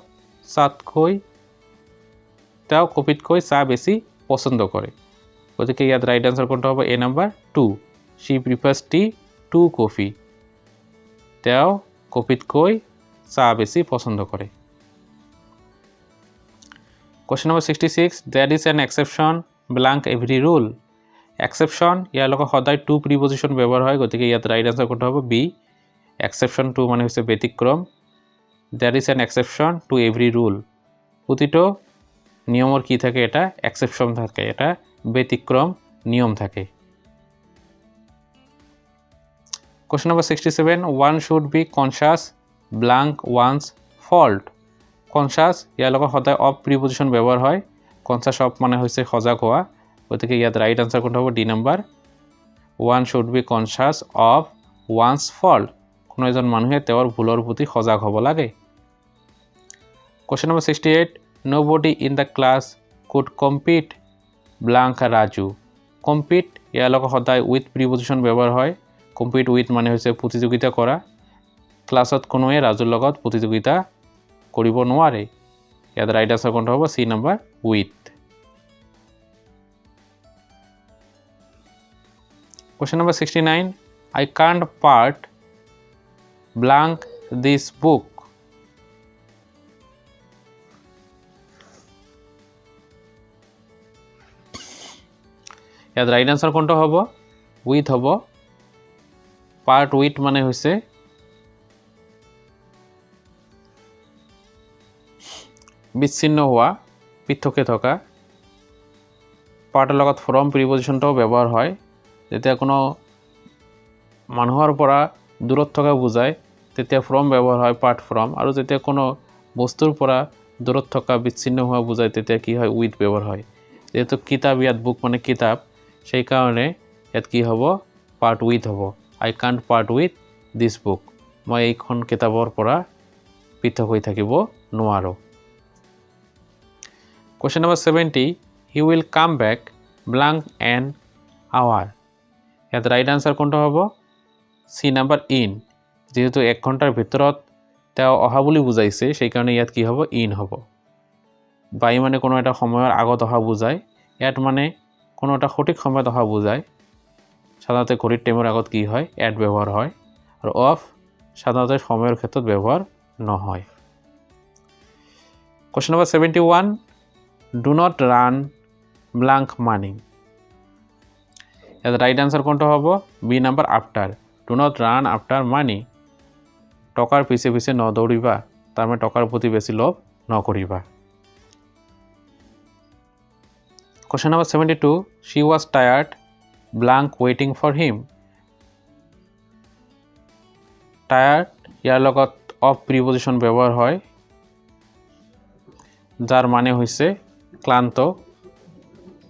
কফিতকৈ চাহ বেছি পছন্দ কৰে, গতিকে ইয়াত ৰাইট আনসাৰ কোনটো হ'ব? A number to. she prefers tea to coffee. তেওঁ কফিতকৈ চাহ বেছি পছন্দ কৰে। Question number 66 there is an exception blank every rule. Exception ইয়াৰ লগত সদায় টু প্ৰিপজিশ্যন ব্যৱহাৰ হয়, গতিকে ইয়াত ৰাইট আনসাৰ কোনটো হ'ব? বি। এক্সেপশ্যন টু মানে হৈছে ব্যতিক্ৰম। There is an exception to every rule. প্ৰতিটো নিয়মৰ কি থাকে? এটা এক্সেপশ্যন থাকে, এটা ব্যতিক্ৰম নিয়ম থাকে। Question number 67 one should be conscious blank one's fault. Conscious ইয়াৰ লগত সদায় অফ প্ৰিপজিশ্যন ব্যৱহাৰ হয়। কনচিয়াছ অফ মানে হৈছে সজাগ হোৱা, গতিকে ইয়াত ৰাইট আনসাৰ কোনটো হ'ব? D number. One should be conscious of one's fault. কোনো এজন মানুহে তেওঁৰ ভুলৰ প্ৰতি সজাগ হ'ব লাগে। Question number 68 nobody in the class could compete blank Raju. Compete ইয়াৰ লগত সদায় উইথ প্ৰিপজিশ্যন ব্যৱহাৰ হয়। কম্পিট উইথ মানে হৈছে প্ৰতিযোগিতা কৰা। ক্লাছত কোনোৱে ৰাজুৰ লগত প্ৰতিযোগিতা কৰিব নোৱাৰে, ইয়াত ৰাইট আনসাৰ কোনটো হ'ব? C number with. Question number 69 I can't part blank this book. ইয়াত ৰাইট আনসাৰ কোনটো হ'ব? উইথ হ'ব। পাৰ্ট উইথ মানে হৈছে বিচ্ছিন্ন হোৱা, পৃথকে থকা। পাৰ্টৰ লগত ফ্ৰম প্ৰিপজিশ্যনটাও ব্যৱহাৰ হয়। যেতিয়া কোনো মানুহৰ পৰা দূৰত থকা বুজায় তেতিয়া ফ্ৰম ব্যৱহাৰ হয়, পাৰ্ট ফ্ৰম। আৰু যেতিয়া কোনো বস্তুৰ পৰা দূৰত থকা বিচ্ছিন্ন হোৱা বুজায় তেতিয়া কি হয়? উইথ ব্যৱহাৰ হয়। যেহেতু কিতাপ ইয়াত বুক মানে কিতাপ, সেই কাৰণে ইয়াত কি হ'ব? পাৰ্ট উইথ হ'ব। I can't part with this book. মই এইখন কিতাপৰ পৰা পৃথক হৈ থাকিব নোৱাৰোঁ। Question number 70 he will come back blank an hour ইয়াত ৰাইট আনসাৰ কোনটো হ'ব সি নাম্বাৰ ইন যেহেতু 1 ঘণ্টাৰ ভিতৰত তেওঁ অহা বুলি বুজাইছে সেই কাৰণে ইয়াত কি হ'ব ইন হ'ব বাই মানে কোনো এটা সময়ৰ আগত অহা বুজায় ইয়াত মানে কোনো এটা সঠিক সময়ত অহা বুজায় সাধাৰণতে ঘড়ীৰ টাইমৰ আগত কি হয় এট ব্যৱহাৰ হয় আৰু অফ সাধাৰণতে সময়ৰ ক্ষেত্ৰত ব্যৱহাৰ নহয় Question number 71 do not run blank money the right answer কোনটো হ'ব B number after do not run after money টকাৰ পিছে পিছে নদৌৰিবা তাৰ মানে টকাৰ প্ৰতি বেছি লোভ নকৰিবা Question number 72 she was tired blank waiting for him tired ইয়াৰ লগত of preposition ব্যৱহাৰ হয় যাৰ মানে হৈছে ক্লান্ত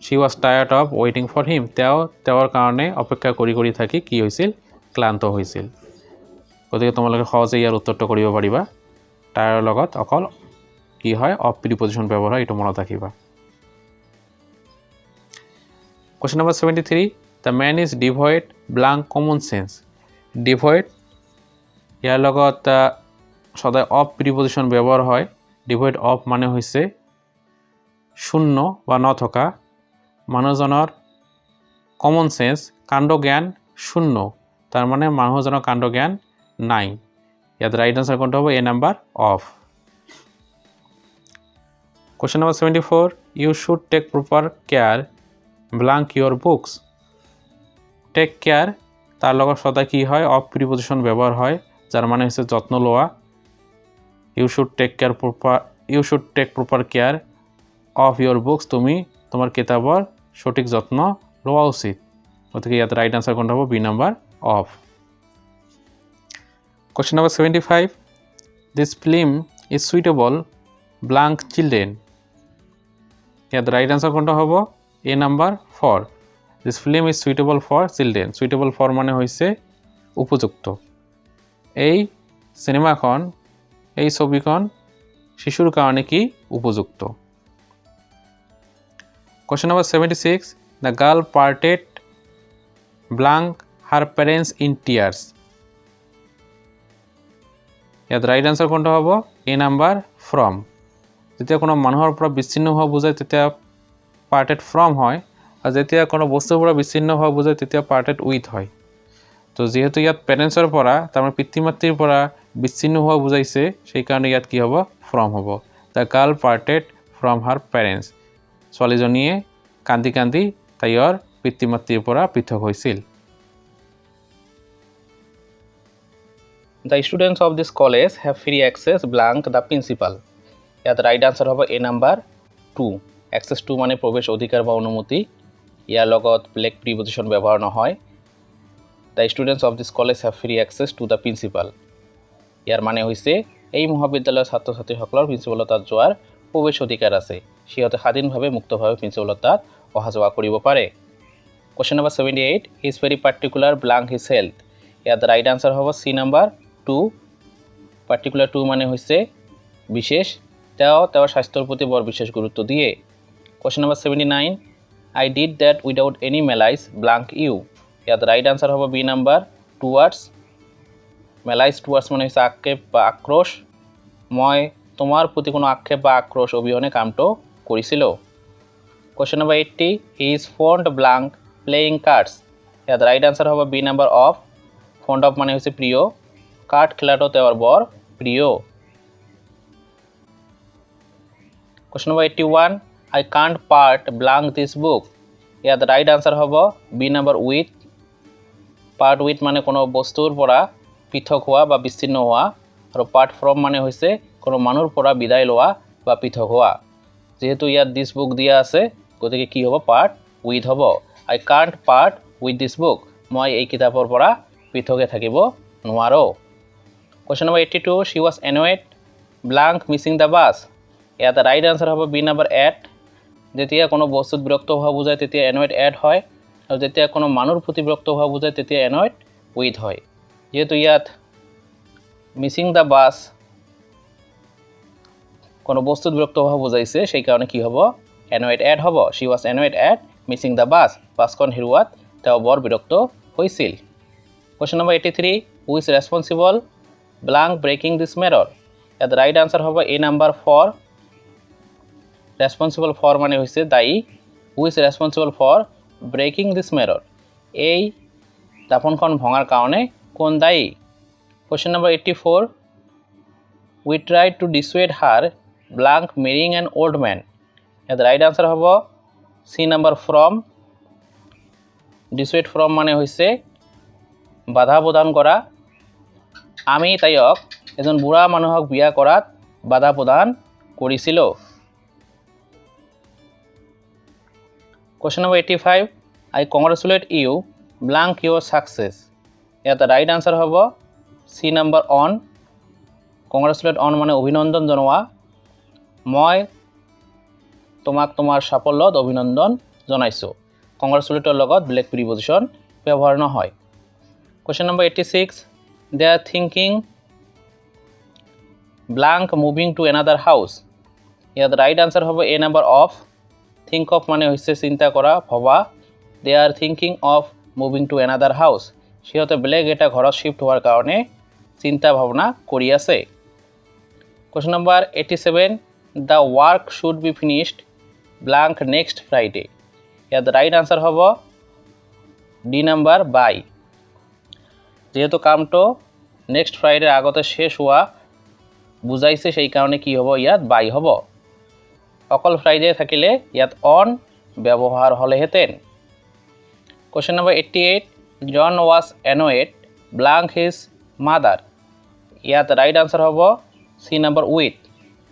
she was tired of waiting for him তেওঁৰ কাৰণে অপেক্ষা কৰি থাকি কি হৈছিল ক্লান্ত হৈছিল গতিকে তোমালোকে সহজে ইয়াৰ উত্তৰটো কৰিব পাৰিবা টায়াৰৰ লগত অকল কি হয় of preposition ব্যৱহাৰ হয় এটো মনত ৰাখিবা Question number 73 the man is devoid blank common sense devoid ইয়াৰ লগত সদায় of preposition ব্যৱহাৰ হয় devoid of মানে হৈছে শূন্য বা নথকা মানুহজনৰ কমন সেন্স কাণ্ড জ্ঞান শূন্য তাৰ মানে মানুহজনৰ কাণ্ড জ্ঞান নাই ইয়াত ৰাইট আনসাৰ কোনটো হ'ব A number of Question number 74 you should take proper care blank your books take care তাৰ লগত সদায় কি হয় of preposition ব্যৱহাৰ হয় যাৰ মানে হৈছে যত্ন লোৱা you should take proper care of your books তুমি তোমাৰ কিতাবৰ সঠিক যত্ন লোৱা উচিত গতিকে ইয়াত রাইট আনসার কোনটো হ'ব B number of Question number 75 this film is suitable blank children ইয়াত রাইট আনসার কোনটো হ'ব এ number 4 this film is suitable for children suitable for মানে হৈছে উপযুক্ত এই সিনেমাখন এই ছবিখন শিশুৰ কাৰণে কি উপযুক্ত Question number 76 the girl parted blank her parents in tears ইয়াত রাইট আনসার কোনটো হ'ব এ নাম্বার from যেতিয়া কোনো মানুহৰ পৰা বিচ্ছিন্ন হোৱা বুজায় তেতিয়া parted from হয় আৰু যেতিয়া কোনো বস্তুৰ পৰা বিচ্ছিন্ন হোৱা বুজায় তেতিয়া parted with হয় তো যেহেতু ইয়াত পেৰেন্টছৰ পৰা তাৰমানে পিতৃ মাতৃৰ পৰা বিচ্ছিন্ন হোৱা বুজাইছে সেই কাৰণে ইয়াত কি হ'ব from হ'ব the girl parted from her parents ছোৱালীজনীয়ে কান্দি কান্দি তাইৰ পিতৃ মাতৃৰ পৰা পৃথক হৈছিল The students of this college have free access blank the principal ইয়াত রাইট আনসার হ'ব এ নাম্বার 2 access to মানে প্ৰৱেশ অধিকাৰ বা অনুমতি ইয়াৰ লগত ব্লেক প্ৰিপজিশন ব্যৱহাৰ নহয় The students of this college have free access to the principal ইয়াৰ মানে হৈছে এই মহাবিদ্যালয়ৰ ছাত্ৰ ছাত্ৰীসকলৰ প্ৰিন্সিপালৰ তাত যোৱাৰ প্ৰৱেশ অধিকাৰ আছে সিহঁতে স্বাধীনভাৱে মুক্তভাৱে প্ৰিন্সিপালৰ তাত অহা যোৱা কৰিব পাৰে Question number 78 he is very particular blank his health ইয়াত ৰাইট আনসাৰ হ'ব সি নাম্বাৰ 2 particular 2 মানে হৈছে বিশেষ তেওঁৰ স্বাস্থ্যৰ প্ৰতি বৰ বিশেষ গুৰুত্ব দিয়ে Question number 79 I did that without any malice blank you ইয়াত ৰাইট আনসাৰ হ'ব B number towards malice towards মানে হৈছে আক্ষেপ বা আক্ৰোশ মই তোমাৰ প্ৰতি কোনো আক্ষেপ বা আক্ৰোশ অবিহনে কামটো কৰিছিলো Question number 80 he is fond blank playing cards ইয়াত ৰাইট আনসাৰ হ'ব B number of fond of মানে হৈছে প্ৰিয় কাৰ্ড খেলাটো তেওঁৰ বৰ প্ৰিয় Question number 81 I can't part blank this book ইয়াত ৰাইট আনসাৰ হ'ব B number with part with মানে কোনো বস্তুৰ পৰা পৃথক হোৱা বা বিচ্ছিন্ন হোৱা আৰু part from মানে হৈছে কোনো মানুহৰ পৰা বিদায় লোৱা বা পৃথক হোৱা যেহেতু ইয়াত this book দিয়া আছে গতিকে কি হ'ব part with হ'ব I can't part with this book মই এই কিতাপৰ পৰা পৃথকে থাকিব নোৱাৰো Question number 82 she was annoyed blank missing the bus ইয়াত ৰাইট আনসাৰ হ'ব বি নাম্বাৰ 8 যেতিয়া কোনো বস্তুত বিৰক্ত হোৱা বুজায় তেতিয়া annoyed add হয় আৰু যেতিয়া কোনো মানুহৰ প্ৰতি বিৰক্ত হোৱা বুজায় তেতিয়া annoyed with হয় যেহেতু ইয়াত missing the bus কোনো বস্তুত বিৰক্ত হোৱা বুজাইছে সেই কাৰণে কি হ'ব annoyed add হ'ব she was annoyed at missing the bus, বাছখন হেৰুৱাত তেওঁ বৰ বিৰক্ত হৈছিল। Question number 83, who is responsible blank breaking this mirror. ইয়াত ৰাইট আনচাৰ হ'ব এ নাম্বাৰ 4, ৰেছপনচিবল ফৰ মানে হৈছে দায়ী। Who is responsible for breaking this mirror, এই দাপনখন ভঙাৰ কাৰণে কোন দায়ী। Question number 84, we try to dissuade her blank marrying an old man. ইয়াত ৰাইট আনচাৰ হ'ব C number from. Dissuade from মানে হৈছে বাধা প্ৰদান কৰা। আমি তাইক এজন বুঢ়া মানুহক বিয়া কৰাত বাধা প্ৰদান কৰিছিলোঁ। কুৱেশ্যন নম্বৰ 85, আই কংগ্ৰেচুলেট ইউ ব্লাংক ইউৰ ছাকচেছ। ইয়াত ৰাইট আনচাৰ হ'ব C number on. Congratulate on মানে অভিনন্দন জনোৱা। মই তোমাক তোমাৰ সাফল্যত অভিনন্দন জনাইছোঁ। কংগ্ৰেচুলেটৰ লগত ব্লেক প্ৰিপজিশ্যন ব্যৱহাৰ নহয়। Question number 86, they are thinking blank moving to another house. ইয়াত ৰাইট আনচাৰ হ'ব A number of. Think of মানে হৈছে চিন্তা কৰা, ভবা। They are thinking of moving to another house, সিহঁতে বেলেগ এটা ঘৰত শ্বিফ্ট হোৱাৰ কাৰণে চিন্তা ভাৱনা কৰি আছে। Question number 87, the work should be finished blank next Friday. ইয়াত ৰাইট আনচাৰ হ'ব ডি নাম্বাৰ বাই। যেহেতু কামটো নেক্সট ফ্ৰাইডেৰ আগতে শেষ হোৱা বুজাইছে, সেইকাৰণে কি হ'ব ইয়াত বাই হ'ব। অকল ফ্ৰাইডে থাকিলে ইয়াত অন ব্যৱহাৰ হ'লেহেঁতেন। Question number 88, John was annoyed blank his mother. ইয়াত ৰাইট আনচাৰ হ'ব চি নাম্বাৰ উইথ।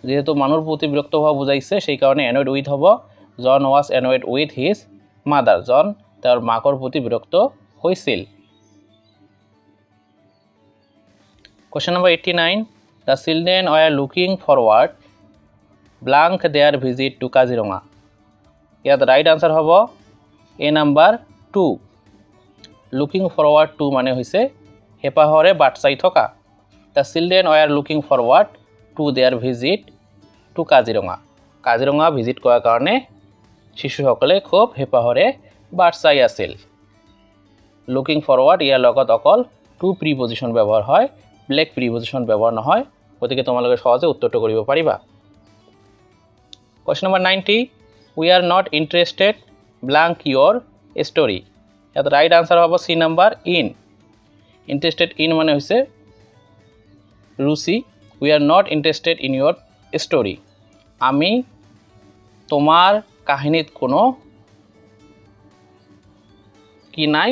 যেহেতু মানুহৰ প্ৰতি বিৰক্ত হোৱা বুজাইছে, সেইকাৰণে এনয়েড উইথ হ'ব। John was annoyed with his mother, John তেওঁৰ মাকৰ প্ৰতি বিৰক্ত হৈছিল। Question number 89, the children are looking forward blank their visit to Kaziranga. ইয়াত ৰাইট আনচাৰ হ'ব A number 2। Looking forward to মানে হৈছে হেঁপাহৰে বাট চাই থকা। The children are looking forward to their visit to Kaziranga. Kaziranga visit কৰাৰ কাৰণে শিশুসকলে খুব হেঁপাহৰে বাট চাই আছিল। লুকিং ফৰৱাৰ্ড ইয়াৰ লগত অকল টু প্ৰিপজিশ্যন ব্যৱহাৰ হয়, ব্লেক প্ৰিপজিশ্যন ব্যৱহাৰ নহয়। গতিকে তোমালোকে সহজে উত্তৰটো কৰিব পাৰিবা। Question number 90, we are not interested blank your story. ইয়াত ৰাইট আনচাৰ হ'ব C number in. Interested in মানে হৈছে ৰুচি। We are not interested in your story, আমি তোমাৰ কাহিনীত কোনো কি নাই।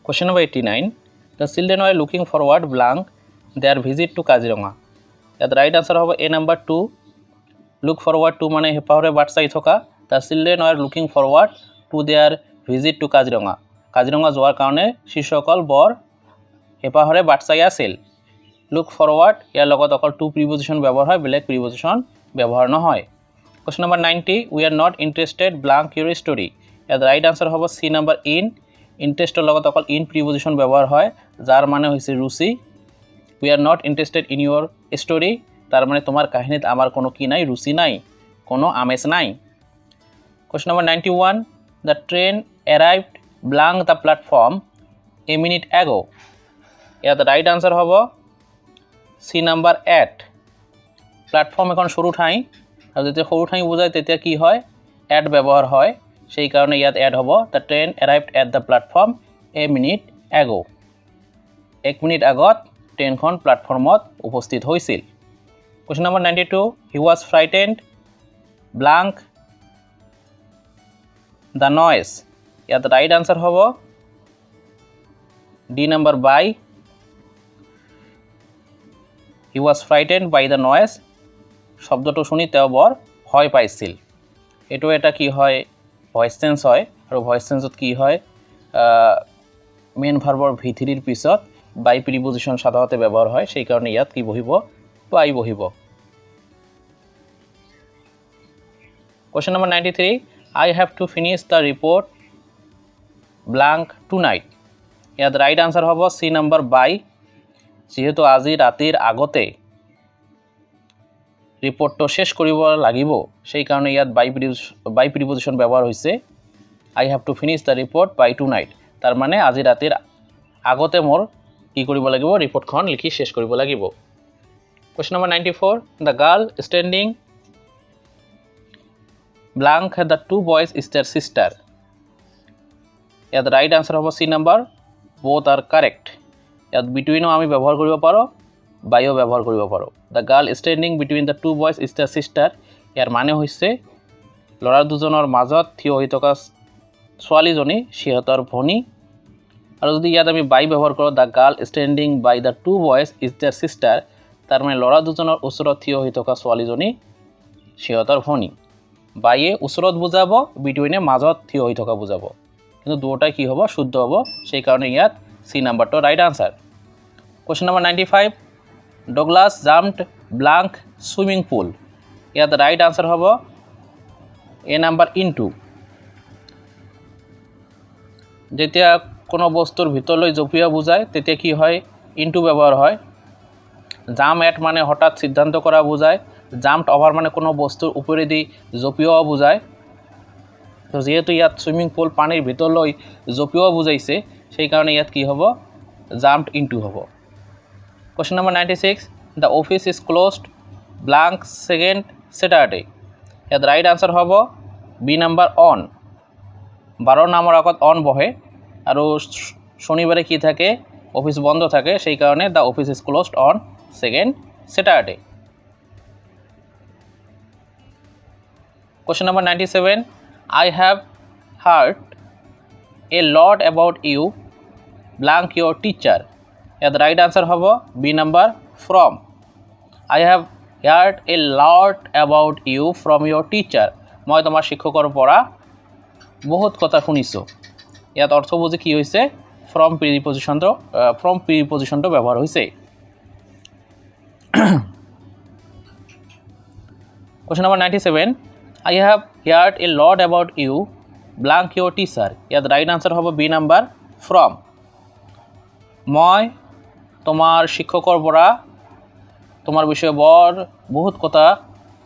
Question number 89, the children were looking forward blank their visit to Kaziranga. ইয়াত ৰাইট আনচাৰ হ'ব A number 2। Look forward to মানে হেঁপাহৰে বাট চাই থকা। The children are looking forward to their visit to Kaziranga. Kaziranga যোৱাৰ কাৰণে শিশুসকল বৰ হেঁপাহৰে বাট চাই আছিল। লুক ফৰৱাৰ্ড ইয়াৰ লগত অকল টু প্ৰিপজিশ্যন ব্যৱহাৰ হয়, বেলেগ প্ৰিপজিশ্যন ব্যৱহাৰ নহয়। Question number 90, we are not interested blank your story. ইয়াত ৰাইট আনচাৰ হ'ব চি নাম্বাৰ ইন। ইণ্টাৰেষ্টৰ লগত অকল ইন প্ৰিপজিশ্যন ব্যৱহাৰ হয়, যাৰ মানে হৈছে ৰুচি। We are not interested in your story, তাৰ মানে তোমাৰ কাহিনীত আমাৰ কোনো কি নাই, ৰুচি নাই, কোনো আমেজ নাই। Question number 91, the train arrived blank the platform a minute ago. ইয়াত ৰাইট আনচাৰ হ'ব চি নাম্বাৰ 8। প্লেটফৰ্ম এখন সৰু ঠাই, আৰু যেতিয়া সৰু ঠাই বুজায় তেতিয়া কি হয়, এড ব্যৱহাৰ হয়, সেইকাৰণে ইয়াত এড হ'ব the train arrived at the platform a minute ago. 1 minute আগত ট্ৰেইনখন প্লেটফৰ্মত উপস্থিত হৈছিল। Question number 92, he was frightened blank the noise. ইয়াত ৰাইট আনচাৰ হ'ব D number by. He was frightened by the noise, শব্দটো শুনি তেওঁ বৰ ভয় পাইছিল। এইটো এটা কি হয়, ভইচ চেঞ্জ হয়, আৰু ভইচ চেঞ্জত কি হয়, মেইন ভাৰ্বৰ V3ৰ পিছত বাই প্ৰিপজিশ্যন সাধাৰণতে ব্যৱহাৰ হয়, সেইকাৰণে ইয়াত কি বহিব, বাই বহিব। Question number 93, I have to finish the report blank tonight. ইয়াত রাইট আনসার হ'ব সি নম্বৰ বাই। যেহেতু আজি ৰাতিৰ আগতে ৰিপৰ্টটো শেষ কৰিব লাগিব, সেই কাৰণে ইয়াত বাই প্ৰিপজিশ্যন ব্যৱহাৰ হৈছে। I have to finish the report by tonight, তাৰ মানে আজি ৰাতিৰ আগতে মোৰ কি কৰিব লাগিব, ৰিপৰ্টখন লিখি শেষ কৰিব লাগিব। Question number 94, the girl standing blank the two boys is their sister. ইয়াত ৰাইট আনসাৰ হ'ব সি নম্বৰ both are correct. ইয়াত between আমি ব্যৱহাৰ কৰিব পাৰো, বাইও ব্যৱহাৰ কৰিব পাৰো। the girl standing between the two boys is their sister, ইয়াৰ মানে হৈছে ল'ৰা দুজনৰ মাজত থিয় হৈ থকা ছোৱালীজনী সিহঁতৰ ভনী। আৰু যদি ইয়াত আমি বাই ব্যৱহাৰ কৰোঁ, the girl standing by the two boys is their sister, তাৰ মানে ল'ৰা দুজনৰ ওচৰত থিয় হৈ থকা ছোৱালীজনী সিহঁতৰ ভনী। বাইয়ে ওচৰত বুজাব, বিটুইনে মাজত থিয় হৈ থকা বুজাব, কিন্তু দুটাই কি হ'ব, শুদ্ধ হ'ব। সেই কাৰণে ইয়াত সি নাম্বাৰটো right answer. Question number 95, Douglas jumped blank swimming pool. ইয়াত ৰাইট আনসাৰ হ'ব এ নাম্বাৰ ইনটু। যেতিয়া কোনো বস্তুৰ ভিতৰলৈ জঁপিওৱা বুজায় তেতিয়া কি হয়, ইনটু ব্যৱহাৰ হয়। জাম্প এট মানে হঠাৎ সিদ্ধান্ত কৰা বুজায়। জাম্পড অভাৰ মানে কোনো বস্তুৰ ওপৰেদি জঁপিওৱা বুজায়। তো যেহেতু ইয়াত সুইমিং পুল পানীৰ ভিতৰলৈ জঁপিওৱা বুজাইছে, সেই কাৰণে ইয়াত কি হ'ব, জাম্পড ইনটু হ'ব। Question number 96, the office is closed blank second Saturday. ইয়াত ৰাইট আনসাৰ হ'ব বি নাম্বাৰ অন। 12 নামৰ আগত অন বহে, আৰু শনিবাৰে কি থাকে, অফিস বন্ধ থাকে, সেই কাৰণে the office is closed on second Saturday. Question number 97, I have heard a lot about you blank your teacher. ইয়াত রাইট আনসার হ'ব B number from. I have heard a lot about you from your teacher. মই তোমাৰ শিক্ষকৰ পৰা বহুত কথা শুনিছোঁ। ইয়াত অৰ্থ বুজি কি হৈছে, from প্ৰিপজিশ্যনটো ব্যৱহাৰ হৈছে। Question number 97, I have heard a lot about you blank your teacher. ইয়াত ৰাইট আনসাৰ হ'ব বি নাম্বাৰ from. মই তোমাৰ শিক্ষকৰ পৰা তোমাৰ বিষয়ে বহুত কথা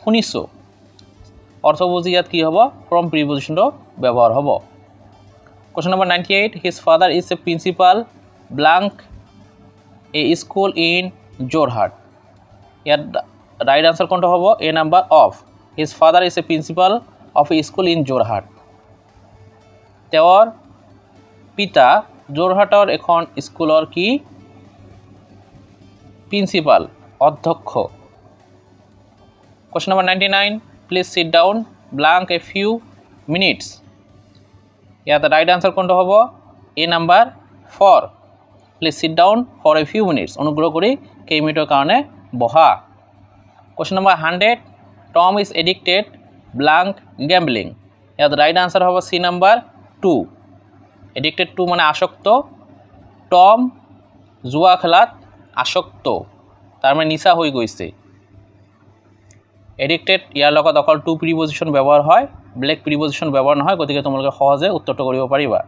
শুনিছোঁ। অৰ্থ বুজি ইয়াত কি হ'ব, from প্ৰিপজিশ্যনটো ব্যৱহাৰ হ'ব। Question number 98, his father is a principal blank a school in Jorhat. ইয়াত রাইট আনসার কোনটা হ'ব, এ number of. His father is a principal of a school in Jorhat. তেওঁৰ পিতা যোৰহাটৰ এখন স্কুলৰ কি, প্রিন্সিপাল, অধ্যক্ষ। Question number 99, please sit down blank a few minutes. ইয়াত রাইট আনসার কোনটা হ'ব, এ number for. Please sit down for a few minutes, অনুগ্ৰহ কৰি কেইমিনিটৰ কাৰণে বহা। Question number 100, Tom is addicted blank gambling. ইয়াত রাইট আনসার হ'ব সি নাম্বার 2। এডিক্টেড টু মানে আসক্ত, টম জুয়া খেলাত আসক্ত, তাৰ মানে নিচা হৈ গৈছে। এডিক্টেড ইয়াৰ লগত অকল টু প্ৰিপজিশ্যন ব্যৱহাৰ হয়, ব্লেক প্ৰিপজিশ্যন ব্যৱহাৰ নহয়, গতিকে তোমালোকে সহজে উত্তৰটো কৰিব পাৰিবা।